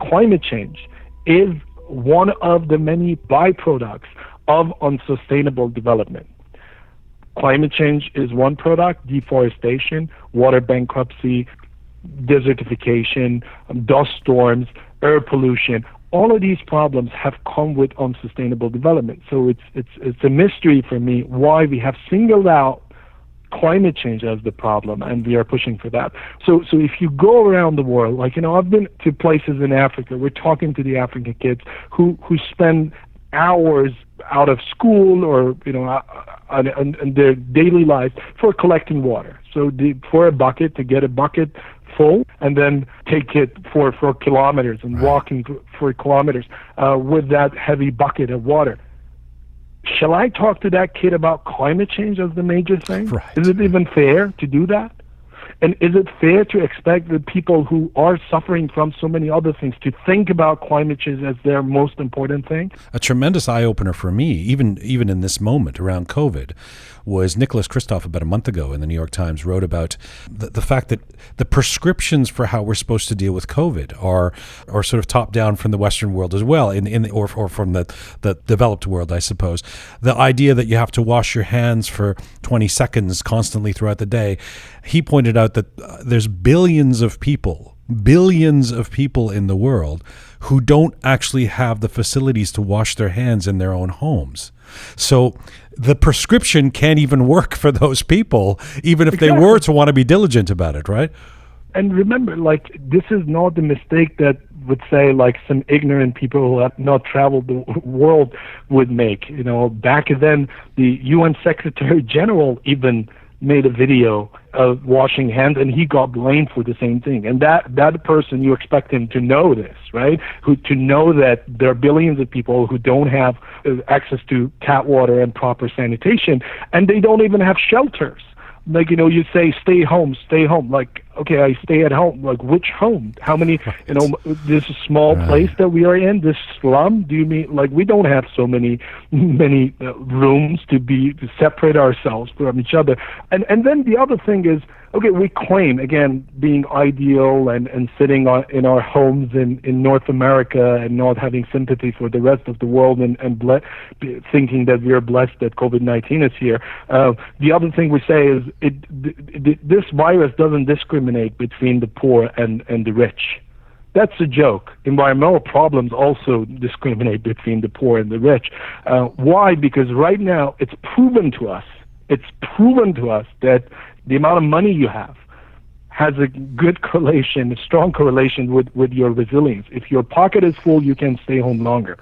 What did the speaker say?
Climate change is one of the many byproducts of unsustainable development. Climate change is one product: deforestation, water bankruptcy, desertification, dust storms, air pollution. All of these problems have come with unsustainable development. So it's a mystery for me why we have singled out climate change as the problem, and we are pushing for that. So if you go around the world, like, I've been to places in Africa, we're talking to the African kids who spend hours out of school or, on their daily lives for collecting water. So for a bucket, to get a bucket full and then take it for kilometers and walking for kilometers with that heavy bucket of water. Shall I talk to that kid about climate change as the major thing? Right. Is it even fair to do that? And is it fair to expect the people who are suffering from so many other things to think about climate change as their most important thing? A tremendous eye-opener for me, even in this moment around COVID, was Nicholas Kristof about a month ago in the New York Times wrote about the fact that the prescriptions for how we're supposed to deal with COVID are sort of top down from the Western world as well, or from the developed world, I suppose. The idea that you have to wash your hands for 20 seconds constantly throughout the day. He pointed out that there's billions of people in the world who don't actually have the facilities to wash their hands in their own homes. So the prescription can't even work for those people, even if they were to want to be diligent about it, right? And remember, this is not the mistake that would say, some ignorant people who have not traveled the world would make. Back then, the UN Secretary General even made a video of washing hands, and he got blamed for the same thing. And that person, you expect him to know this, right? To know that there are billions of people who don't have access to tap water and proper sanitation, and they don't even have shelters. You say, stay home. Okay, I stay at home. Which home? How many, this small place that we are in, this slum? Do you mean, we don't have so many rooms to separate ourselves from each other. And then the other thing is, okay, we claim, again, being ideal and sitting in our homes in North America and not having sympathy for the rest of the world and thinking that we are blessed that COVID-19 is here. The other thing we say is this virus doesn't discriminate between the poor and the rich. That's a joke. Environmental problems also discriminate between the poor and the rich. Why? Because right now it's proven to us that the amount of money you have has a good correlation, a strong correlation with your resilience. If your pocket is full, you can stay home longer.